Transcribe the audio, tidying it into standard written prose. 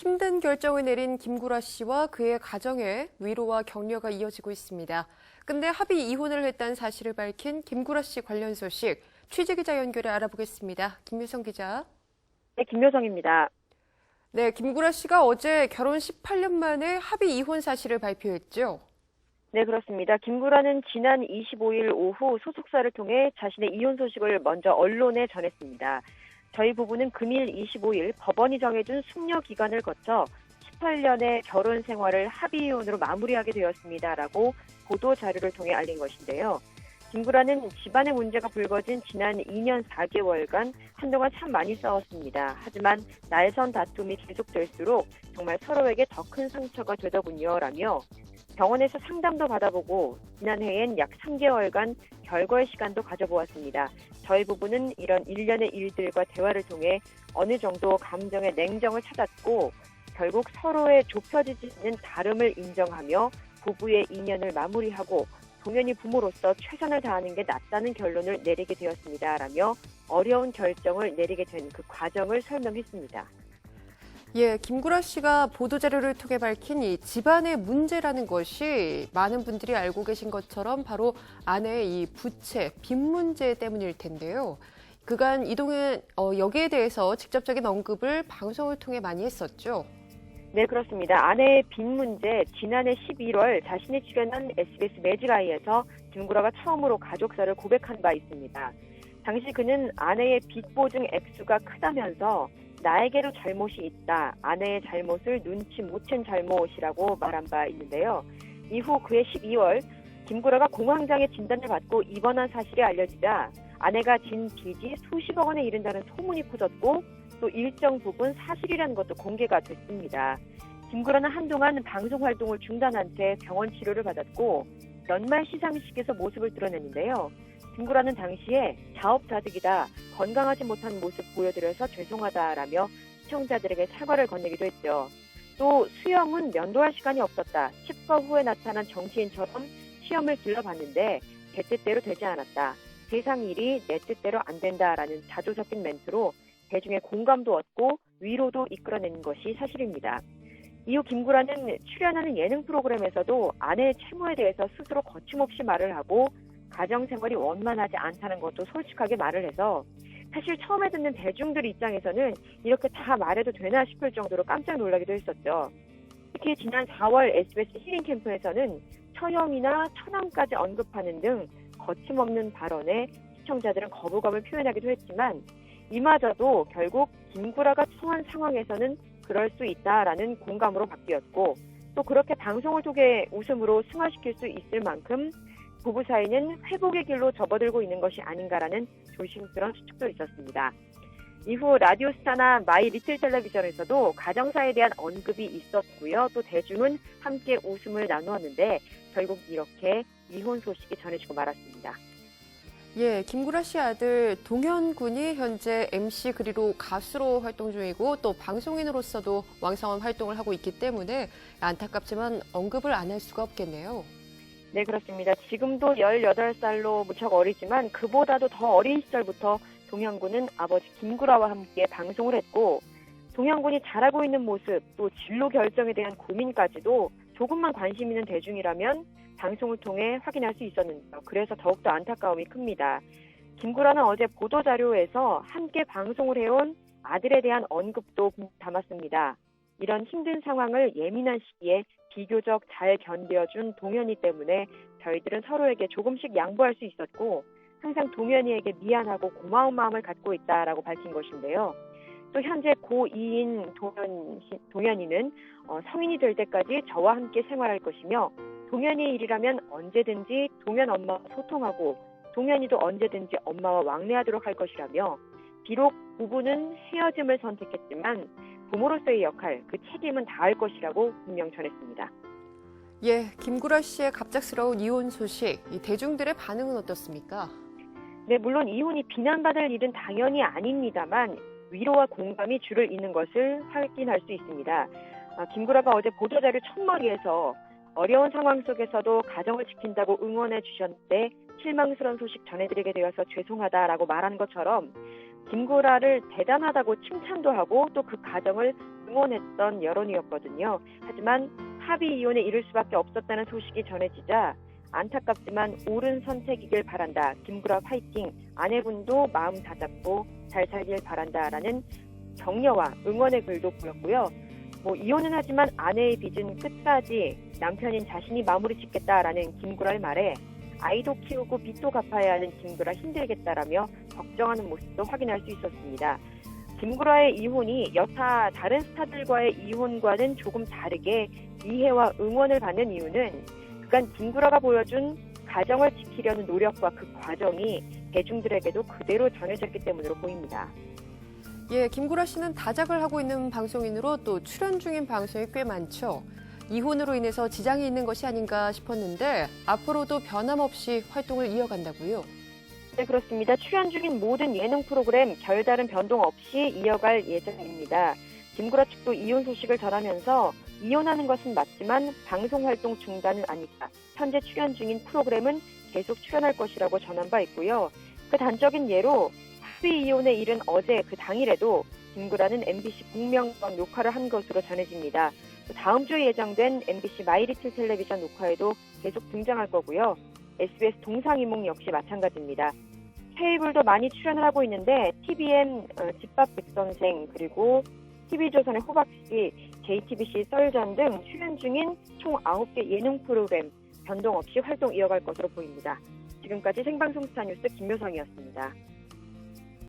힘든 결정을 내린 김구라 씨와 그의 가정에 위로와 격려가 이어지고 있습니다. 근데 합의 이혼을 했다는 사실을 밝힌 김구라 씨 관련 소식, 취재기자 연결해 알아보겠습니다. 김유성 기자. 네, 김효성입니다. 네, 김구라 씨가 어제 결혼 18년 만에 합의 이혼 사실을 발표했죠. 네, 그렇습니다. 김구라는 지난 25일 오후 소속사를 통해 자신의 이혼 소식을 먼저 언론에 전했습니다. 저희 부부는 금일 25일 법원이 정해준 숙려 기간을 거쳐 18년의 결혼 생활을 합의 이혼으로 마무리하게 되었습니다라고 보도 자료를 통해 알린 것인데요. 김구라는 집안의 문제가 불거진 지난 2년 4개월간 한동안 참 많이 싸웠습니다. 하지만 날선 다툼이 계속될수록 정말 서로에게 더 큰 상처가 되더군요. 라며 병원에서 상담도 받아보고 지난해엔 약 3개월간 별거의 시간도 가져보았습니다. 저희 부부는 이런 일련의 일들과 대화를 통해 어느 정도 감정의 냉정을 찾았고 결국 서로의 좁혀지지 않는 다름을 인정하며 부부의 인연을 마무리하고 동현이 부모로서 최선을 다하는 게 낫다는 결론을 내리게 되었습니다. 라며 어려운 결정을 내리게 된 그 과정을 설명했습니다. 예, 김구라 씨가 보도자료를 통해 밝힌 이 집안의 문제라는 것이 많은 분들이 알고 계신 것처럼 바로 아내의 이 부채, 빚 문제 때문일 텐데요. 그간 이동은 여기에 대해서 직접적인 언급을 방송을 통해 많이 했었죠. 네, 그렇습니다. 아내의 빚 문제, 지난해 11월 자신이 출연한 SBS 매직아이에서 김구라가 처음으로 가족사를 고백한 바 있습니다. 당시 그는 아내의 빚 보증 액수가 크다면서 나에게도 잘못이 있다. 아내의 잘못을 눈치 못 챈 잘못이라고 말한 바 있는데요. 이후 그해 12월 김구라가 공황장애 진단을 받고 입원한 사실이 알려지자 아내가 진 빚이 수십억 원에 이른다는 소문이 퍼졌고 또 일정 부분 사실이라는 것도 공개가 됐습니다. 김구라는 한동안 방송 활동을 중단한 채 병원 치료를 받았고 연말 시상식에서 모습을 드러냈는데요. 김구라는 당시에 자업자득이다, 건강하지 못한 모습 보여드려서 죄송하다라며 시청자들에게 사과를 건네기도 했죠. 또 수염은 면도할 시간이 없었다. 치과 후에 나타난 정치인처럼 시험을 길러봤는데 제 뜻대로 되지 않았다. 세상 일이 내 뜻대로 안 된다라는 자조 섞인 멘트로 대중의 공감도 얻고 위로도 이끌어낸 것이 사실입니다. 이후 김구라는 출연하는 예능 프로그램에서도 아내의 채무에 대해서 스스로 거침없이 말을 하고 가정생활이 원만하지 않다는 것도 솔직하게 말을 해서 사실 처음에 듣는 대중들 입장에서는 이렇게 다 말해도 되나 싶을 정도로 깜짝 놀라기도 했었죠. 특히 지난 4월 SBS 힐링 캠프에서는 처형이나 처남까지 언급하는 등 거침없는 발언에 시청자들은 거부감을 표현하기도 했지만 이마저도 결국 김구라가 처한 상황에서는 그럴 수 있다라는 공감으로 바뀌었고 또 그렇게 방송을 통해 웃음으로 승화시킬 수 있을 만큼 부부 사이는 회복의 길로 접어들고 있는 것이 아닌가라는 조심스러운 추측도 있었습니다. 이후 라디오스타나 마이 리틀 텔레비전에서도 가정사에 대한 언급이 있었고요. 또 대중은 함께 웃음을 나누었는데 결국 이렇게 이혼 소식이 전해지고 말았습니다. 예, 김구라 씨 아들 동현 군이 현재 MC 그리고 가수로 활동 중이고 또 방송인으로서도 왕성한 활동을 하고 있기 때문에 안타깝지만 언급을 안 할 수가 없겠네요. 네, 그렇습니다. 지금도 18살로 무척 어리지만 그보다도 더 어린 시절부터 동현 군은 아버지 김구라와 함께 방송을 했고 동현 군이 잘하고 있는 모습 또 진로 결정에 대한 고민까지도 조금만 관심 있는 대중이라면 방송을 통해 확인할 수 있었는데요. 그래서 더욱더 안타까움이 큽니다. 김구라는 어제 보도자료에서 함께 방송을 해온 아들에 대한 언급도 담았습니다. 이런 힘든 상황을 예민한 시기에 비교적 잘 견뎌준 동현이 때문에 저희들은 서로에게 조금씩 양보할 수 있었고 항상 동현이에게 미안하고 고마운 마음을 갖고 있다라고 밝힌 것인데요. 또 현재 고2인 동현이는 성인이 될 때까지 저와 함께 생활할 것이며 동현이의 일이라면 언제든지 동현 엄마와 소통하고 동현이도 언제든지 엄마와 왕래하도록 할 것이라며 비록 부부는 헤어짐을 선택했지만 부모로서의 역할, 그 책임은 다할 것이라고 분명 전했습니다. 예, 김구라 씨의 갑작스러운 이혼 소식, 이 대중들의 반응은 어떻습니까? 네, 물론 이혼이 비난받을 일은 당연히 아닙니다만 위로와 공감이 줄을 잇는 것을 확인할 수 있습니다. 김구라가 어제 보도자료 첫머리에서 어려운 상황 속에서도 가정을 지킨다고 응원해 주셨는데 실망스러운 소식 전해드리게 되어서 죄송하다라고 말한 것처럼 김구라를 대단하다고 칭찬도 하고 또 그 가정을 응원했던 여론이었거든요. 하지만 합의 이혼에 이를 수밖에 없었다는 소식이 전해지자 안타깝지만 옳은 선택이길 바란다. 김구라 화이팅. 아내분도 마음 다잡고 잘 살길 바란다라는 격려와 응원의 글도 보였고요. 이혼은 하지만 아내의 빚은 끝까지 남편인 자신이 마무리 짓겠다라는 김구라의 말에 아이도 키우고 빚도 갚아야 하는 김구라 힘들겠다라며 걱정하는 모습도 확인할 수 있었습니다. 김구라의 이혼이 여타 다른 스타들과의 이혼과는 조금 다르게 이해와 응원을 받는 이유는 그간 김구라가 보여준 가정을 지키려는 노력과 그 과정이 대중들에게도 그대로 전해졌기 때문으로 보입니다. 예, 김구라 씨는 다작을 하고 있는 방송인으로 또 출연 중인 방송이 꽤 많죠. 이혼으로 인해서 지장이 있는 것이 아닌가 싶었는데 앞으로도 변함없이 활동을 이어간다고요? 네, 그렇습니다. 출연 중인 모든 예능 프로그램 별다른 변동 없이 이어갈 예정입니다. 김구라 측도 이혼 소식을 전하면서 이혼하는 것은 맞지만 방송 활동 중단은 아니다. 현재 출연 중인 프로그램은 계속 출연할 것이라고 전한 바 있고요. 그 단적인 예로 합의 이혼에 이른 어제 그 당일에도 김구라는 MBC 복면가왕 녹화를 한 것으로 전해집니다. 다음 주에 예정된 MBC 마이리틀 텔레비전 녹화에도 계속 등장할 거고요. SBS 동상이몽 역시 마찬가지입니다. 케이블도 많이 출연을 하고 있는데 TVN 집밥 백선생 그리고 TV조선의 호박씨, JTBC 썰전 등 출연 중인 총 9개 예능 프로그램 변동 없이 활동 이어갈 것으로 보입니다. 지금까지 생방송 스타뉴스 김효성이었습니다.